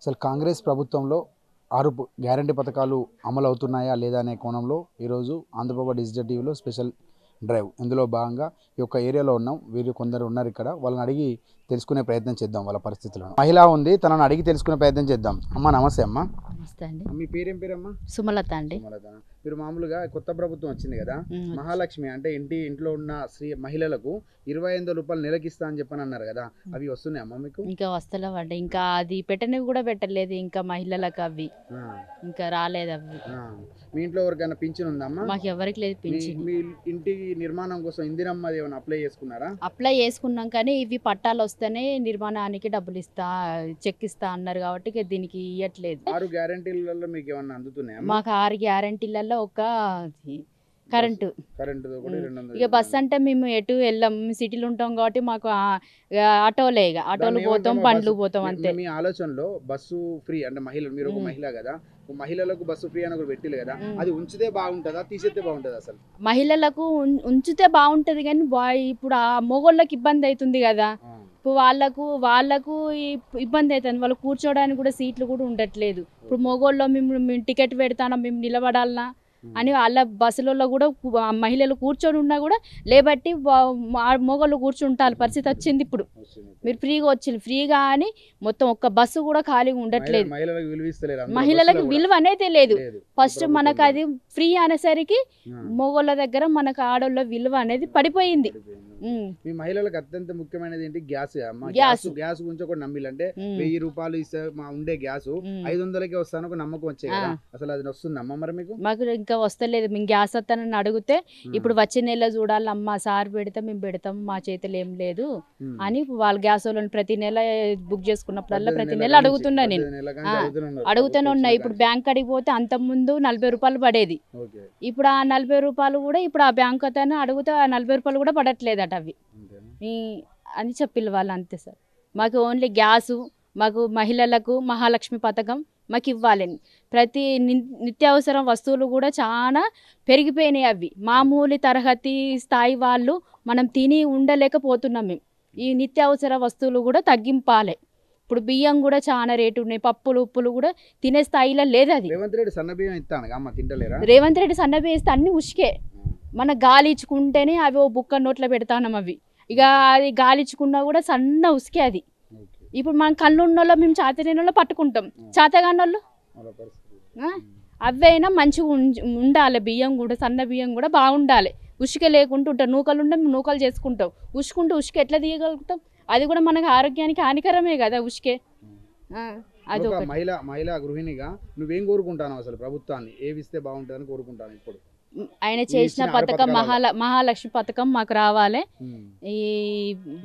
అసలు కాంగ్రెస్ ప్రభుత్వంలో 6 గ్యారంటీ పథకాలు అమలు అవుతున్నాయా లేదా అనే కోణంలో ఈరోజు ఆంధ్రప్రభ డిజిటల్ టీవీలో స్పెషల్ డ్రైవ్. ఇందులో భాగంగా ఈ యొక్క ఏరియాలో ఉన్నాం. వీరు కొందరు ఉన్నారు ఇక్కడ. వాళ్ళని అడిగి తెలుసుకునే ప్రయత్నం చేద్దాం వాళ్ళ పరిస్థితులను. మహిళ ఉంది, తనని అడిగి తెలుసుకునే ప్రయత్నం చేద్దాం. అమ్మ నమస్తే. అమ్మ నమస్తే అండి. మీ పేరేం పేరమ్మా? సుమలత అండి. సుమలత. మీరు మామూలుగా కొత్త ప్రభుత్వం వచ్చింది కదా, మహాలక్ష్మి అంటే ఇంట్లో ఉన్న మహిళలకు 25,000 రూపాయలు నెలకి ఇస్తా అని చెప్పని అన్నారు కదా, అవి వస్తున్నాయి అమ్మ మీకు? ఇంకా వస్తలేవండి. ఇంకా అది పెట్టనివి కూడా పెట్టలేదు. ఇంకా మహిళలకు అవి ఇంకా రాలేదు. అవి మీ ఇంట్లో ఎవరికైనా పింఛన్ ఉందమ్మా? మాకు ఎవరికి లేదు పింఛన్. మీ ఇంటి నిర్మాణం కోసం ఇందిరమ్మది ఏమైనా అప్లై చేసుకున్నారా? అప్లై చేసుకున్నాం కానీ ఇవి పట్టాలు వస్తేనే నిర్మాణానికి డబ్బులు ఇస్తా, చెక్ ఇస్తా అన్నారు కాబట్టి ఇక దీనికి ఇవ్వట్లేదు. 6 గ్యారంటీలలో మీకు ఏమన్నా అందుతున్నాయా? మాకు 6 గ్యారంటీలలో ఒక కరెంటు ఇక బస్ అంటే మేము ఎటు వెళ్ళాం, సిటీలో ఉంటాం కాబట్టి మాకు ఆటోలే, ఇక ఆటోలు పోతాం, బండ్లు పోతాం అంతే. మీ ఆలోచనలో బస్సు ఫ్రీ అంటే మీరు ఒక మహిళ కదా, మహిళలకు బస్సు ఫ్రీ అని కూడా పెట్టిల్లు కదా, అది ఉంచితే బాగుంటుందా తీసేస్తే బాగుంటుందా? అసలు మహిళలకు ఉంచితే బాగుంటది కానీ ఇప్పుడు ఆ మొగోళ్ళకి ఇబ్బంది అవుతుంది కదా. ఇప్పుడు వాళ్ళకు ఇబ్బంది అవుతుంది. వాళ్ళు కూర్చోడానికి కూడా సీట్లు కూడా ఉండట్లేదు. ఇప్పుడు మొగోళ్ళు మేము టికెట్ పెడతానా, మేము నిలబడాలనా అని వాళ్ళ బస్సులలో కూడా మహిళలు కూర్చొని ఉన్నా కూడా లేబట్టి మొగోళ్ళు కూర్చుంటారు పరిస్థితి వచ్చింది. ఇప్పుడు మీరు ఫ్రీగా వచ్చింది, ఫ్రీగా అని మొత్తం ఒక్క బస్సు కూడా ఖాళీగా ఉండట్లేదు. మహిళలకు విలువ అనేది లేదు. ఫస్ట్ మనకు అది ఫ్రీ అనేసరికి మొగోళ్ళ దగ్గర మనకు ఆడోళ్ళ విలువ అనేది పడిపోయింది. మీ మహిళలకు అత్యంత ముఖ్యమైనది ఏంటి? గ్యాస్. గ్యాస్ గురించి కూడా నమ్మిలంటే 1000 రూపాయలు ఇస్తే ఉండే గ్యాస్ 500కే వస్తాను ఒక నమ్మకం వచ్చే కదా, అసలు అది వస్తుందమ్మా మరి మీకు? మాకు ఇంకా వస్తలేదు. మేము గ్యాస్ వస్తానని అడిగితే ఇప్పుడు వచ్చే నెల చూడాలి అమ్మ, సార్ పెడితే మేము పెడతాం, మా చేతులు ఏం లేదు అని వాళ్ళ గ్యాస్ వాళ్ళని ప్రతి నెల బుక్ చేసుకున్నప్పుడల్లా ప్రతి నెల అడుగుతున్నా. నేను అడుగుతూనే ఉన్నా. ఇప్పుడు బ్యాంక్ అడిగి పోతే అంత ముందు 40 రూపాయలు పడేది. ఇప్పుడు ఆ 40 రూపాయలు కూడా ఇప్పుడు ఆ బ్యాంక్ అతను అడిగితే ఆ 40 రూపాయలు కూడా పడట్లేదు అవి అని చెప్పిల్లు వాళ్ళు. అంతే సార్. మాకు ఓన్లీ గ్యాసు, మాకు మహిళలకు మహాలక్ష్మి పథకం మాకు ఇవ్వాలని. ప్రతి నిత్యావసర వస్తువులు కూడా చాలా పెరిగిపోయినాయి. అవి మామూలు తరగతి స్థాయి వాళ్ళు మనం తిని ఉండలేకపోతున్నాం. మేము ఈ నిత్యావసర వస్తువులు కూడా తగ్గింపాలి. ఇప్పుడు బియ్యం కూడా చాలా రేటు ఉన్నాయి, పప్పులు ఉప్పులు కూడా తినే స్థాయిలో లేదు. అది రేవంత్ రెడ్డి సన్నబియ్యం ఇస్తే అన్ని ఉష్కే. మన గాలి ఇచ్చుకుంటేనే అవి ఓ బుక్క నోట్లో పెడతాం. అవి ఇక అది గాలి ఇచ్చుకున్నా కూడా సన్న ఉసికే అది. ఇప్పుడు మనం కళ్ళు ఉన్నోళ్ళు మేము చాతలేనోళ్ళు పట్టుకుంటాం, చాతగానోళ్ళు అవైనా మంచిగా ఉండాలి. బియ్యం కూడా సన్న బియ్యం కూడా బాగుండాలి. ఉసుక లేకుండా ఉంటాం. నూకలు ఉంటే నూకలు చేసుకుంటాం. ఉసుక ఎట్లా తీయగలుగుతాం? అది కూడా మనకు ఆరోగ్యానికి హానికరమే కదా ఉసుకే. అది మహిళా గృహిణిగా నువ్వేం కోరుకుంటాను అసలు? ప్రభుత్వాన్ని ఏవిస్తే బాగుంటుందని కోరుకుంటాను. ఇప్పుడు ఆయన చేసిన పథకం మహాలక్ష్మి పథకం మాకు రావాలి. ఈ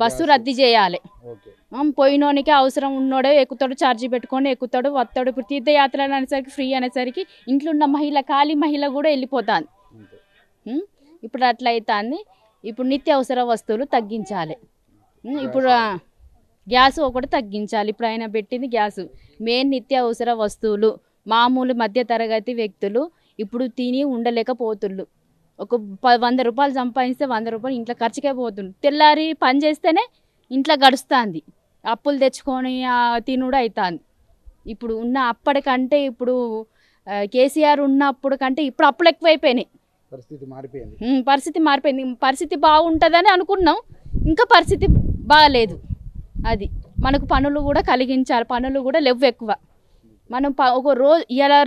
బస్సు రద్దు చేయాలి. పోయినోనికి అవసరం ఉన్నోడే ఎక్కుతాడు, ఛార్జీ పెట్టుకొని ఎక్కుతాడు, వస్తాడు. ఇప్పుడు తీర్థయాత్రలు అనేసరికి ఫ్రీ అనేసరికి ఇంట్లో ఉన్న ఖాళీ మహిళ కూడా వెళ్ళిపోతాను. ఇప్పుడు అట్లా అవుతుంది. ఇప్పుడు నిత్యావసర వస్తువులు తగ్గించాలి. ఇప్పుడు గ్యాస్ ఒకటి తగ్గించాలి. ఇప్పుడు ఆయన పెట్టింది గ్యాస్. మెయిన్ నిత్యావసర వస్తువులు మామూలు మధ్య తరగతి వ్యక్తులు ఇప్పుడు తిని ఉండలేకపోతుళ్ళు. ఒక 100 రూపాయలు సంపాదిస్తే 100 రూపాయలు ఇంట్లో ఖర్చుకే పోతుండు. తెల్లారి పని చేస్తేనే ఇంట్లో గడుస్తుంది. అప్పులు తెచ్చుకొని తినుడు అవుతుంది. ఇప్పుడు ఉన్న అప్పటికంటే ఇప్పుడు కేసీఆర్ ఉన్నప్పుడు కంటే ఇప్పుడు అప్పులు ఎక్కువైపోయినాయి. పరిస్థితి మారిపోయింది. పరిస్థితి బాగుంటుందని అనుకున్నాం, ఇంకా పరిస్థితి బాగాలేదు. అది మనకు పనులు కూడా కలిగించాలి. పనులు కూడా లేవు ఎక్కువ. మనం ఒక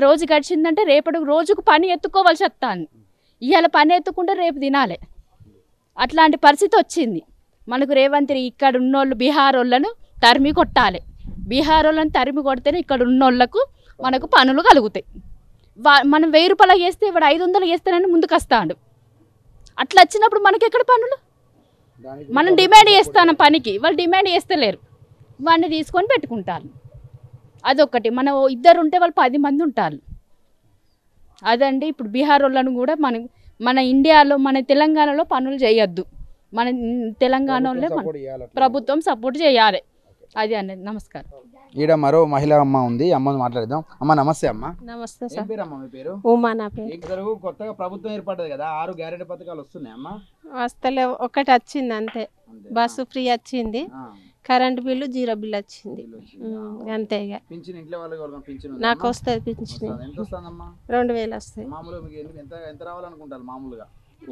రోజు గడిచిందంటే రేపటి రోజుకు పని ఎత్తుకోవాల్సి వస్తుంది. ఇవాళ పని ఎత్తుకుంటే రేపు తినాలి. అట్లాంటి పరిస్థితి వచ్చింది మనకు. రేవంత్ ఇక్కడ ఉన్నోళ్ళు బీహార్ వాళ్ళను తరిమి కొట్టాలి. బీహార్ వాళ్ళని తరిమి కొడితేనే ఇక్కడ ఉన్నోళ్ళకు మనకు పనులు కలుగుతాయి. మనం 1000 రూపాయలు చేస్తే ఇప్పుడు 500 చేస్తానని ముందుకు వస్తాడు. అట్లా వచ్చినప్పుడు మనకి ఎక్కడ పనులు? మనం డిమాండ్ చేస్తాను పనికి, వాళ్ళు డిమాండ్ చేస్తలేరు. వాడిని తీసుకొని పెట్టుకుంటారు. అదొకటి. మన 2 ఉంటే వాళ్ళు 10 మంది ఉంటారు. అదండి. ఇప్పుడు బీహార్ వాళ్ళను కూడా మన ఇండియాలో మన తెలంగాణలో పనులు చేయొద్దు. మన తెలంగాణలో ప్రభుత్వం సపోర్ట్ చేయాలి. అది అనేది. నమస్కారం. ఈడ మరో మహిళా అమ్మ ఉంది. అమ్మని మాట్లాడదాం. అమ్మ నమస్తే. అమ్మ నమస్తే సార్. మీ పేరు? ఉమా నా పేరు. కొత్తగా ప్రభుత్వం ఏర్పడ్డది కదా, 6 గ్యారెంటీ పథకాలు వస్తున్నాయి అమ్మ? వస్తలేవు. ఒకటి వచ్చింది అంతే, బస్సు ఫ్రీ వచ్చింది. కరెంట్ బిల్లు 0 బిల్లు వచ్చింది. అంతే ఇక పింఛన్ ఇంట్లో వాళ్ళకి ఎవరికైనా పింఛన్ ఉందా నాకు అమ్మా? వస్తుంది పింఛన్ వస్తుందా? ఎంత వస్తుందమ్మా 2000 వస్తాయి. మామూలుగా మీకు ఎంత ఎంత రావాలనుకుంటారు మామూలుగా?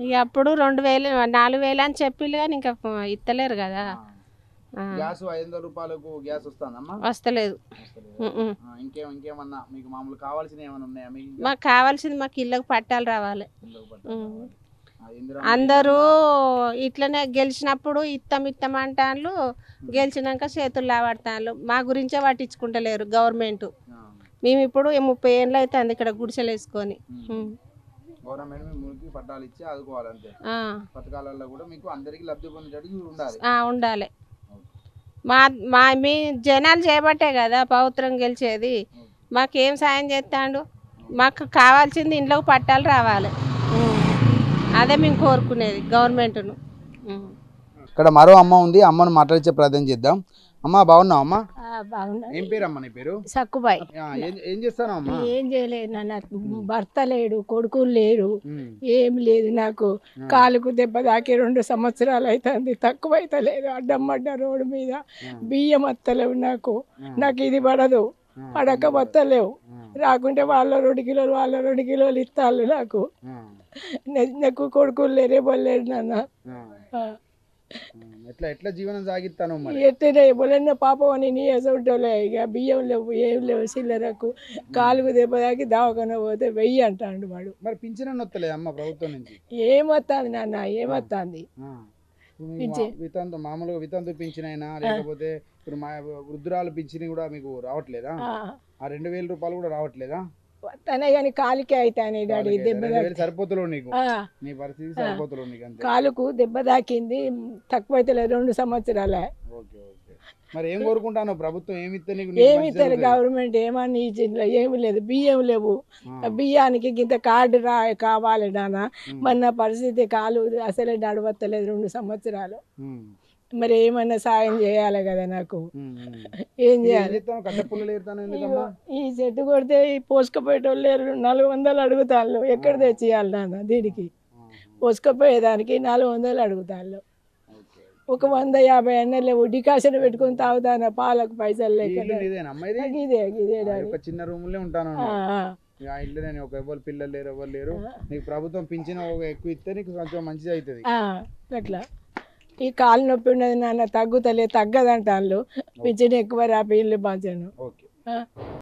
ఇక అప్పుడు 2000 4000 అని చెప్పిళ్ళు కానీ ఇంకా ఇస్తలేరు కదా. గ్యాస్ 500 రూపాయలకు గ్యాస్ వస్తుందమ్మా? వస్తలేదు. ఇంకేమన్నా మీకు మామూలు కావాల్సిన ఏమైనా ఉన్నాయా మీకు? మాకు కావాల్సింది మాకు ఇళ్ళకు పట్టాలు రావాలి. ఇందిరా అందరూ ఇట్లనే గెలిచినప్పుడు ఇత్తం అంటాళ్ళు, గెలిచినాక చేతులు లావడతాళ్ళు. మా గురించే పట్టించుకుంటలేరు గవర్నమెంట్. మేము ఇప్పుడు 30 ఏళ్ళు అవుతుంది ఇక్కడ గుడిసెలు వేసుకొని. గవర్నమెంట్ మీకు పట్టాలు ఇచ్చి ఆదుకోవాలి అంతే. పథకాలలో కూడా మీకు అందరికి లబ్ధి పొందేటట్టు ఉండాలి. ఉండాలి. మీ జనాలు చేయబట్టే కదా ప్రభుత్వం గెలిచేది. మాకేం సాయం చేస్తాడు? మాకు కావాల్సింది ఇంట్లోకి పట్టాలు రావాలి. అదే మేము కోరుకునేది గవర్నమెంట్ను. ఇక్కడ మరో అమ్మ ఉంది, అమ్మను మాట్లాడించే ప్రయత్నం చేద్దాం. అమ్మ బాగున్నావు అమ్మ? బాగున్నా. ఏం పేరు అమ్మ నీ పేరు? సక్కుబాయ్. ఏం చేస్తాను అమ్మ? ఏం చేయలేదు నాకు భర్త లేడు, కొడుకులు లేరు, ఏం లేదు. నాకు కాలుకు దెబ్బ తాకి 2 సంవత్సరాలు అవుతుంది. తక్కువ అయితే లేదు. అడ్డం రోడ్డు మీద బియ్యం వస్తలేవు. నాకు ఇది పడదు, పడక వస్తలేవు. రాకుంటే వాళ్ళ 2 కిలోలు ఇస్తాళ్ళు. నాకు కొడుకులు లేరే బొల్లేరు నాన్న. ఎట్లా జీవనం సాగిస్తాను ఎట్లనే బొలన్న పాపం అని నీ వేసుంటలే. ఇక బియ్యం లేవు, ఏం లేవు. చిల్లరకు కాలుకు దెబ్బ తాకి దవాఖాన పోతే 1000 అంటాడు వాడు. మరి పింఛన్ వస్తలేదు అమ్మ ప్రభుత్వం నుంచి? ఏమొస్తుంది నాన్న, ఏమొస్తుంది? మామూలుగా వితంతు పింఛన్ అయినా లేకపోతే ఇప్పుడు మా వృద్ధురాలు పింఛన్ కూడా మీకు రావట్లేదా? ఆ 2000 రూపాయలు కూడా రావట్లేదా? వస్తానే కానీ కాలుకే అవుతాయి డాడీ. దెబ్బ సరిపోతలేవు నీకు, నీ పరిస్థితి సరిపోతలేవు నీకు అంతే. కాలుకు దెబ్బ తాకింది, తక్కువ అయితే 2 సంవత్సరాలే. మరి ఏం కోరుకుంటాను? ప్రభుత్వం ఏమి ఇస్తే నీకు? ఏమి ఇస్తారు గవర్నమెంట్? ఏమన్నా ఇచ్చింది? ఏమి లేదు. బియ్యం లేవు. బియ్యానికి ఇంత కార్డు కావాలి నాన్న. మరి నా పరిస్థితి కాలు అసలే నడవత్తలేదు 2 సంవత్సరాలు. మరి ఏమన్నా సాయం చేయాలి కదా నాకు. ఏం చేయాలి? ఈ చెట్టు కొడితే పోసుకపోయేటోళ్ళు లేరు. 400 అడుగుతాళ్ళు. ఎక్కడ తెచ్చియాలి నాన్న? దీనికి పోసుకపోయేదానికి 400 అడుగుతాళ్ళు. ఒక 150 అన్న లేవు. డికాషన్ పెట్టుకుని తాగుతాను పాలకు పైసలు లేక. చిన్న రూమ్ లో ఉంటాను, ఎవరు పిల్లలు లేరు, ఎవరు లేరు. నీకు ప్రభుత్వం పింఛన్ ఎక్కువ ఇస్తే నీకు కొంచెం మంచిది అవుతుంది. అట్లా ఈ కాలు నొప్పి ఉన్నది నాన్న, తగ్గదంటాళ్ళు. పింఛన్ ఎక్కువ రాపి ఇల్లు పంచాను.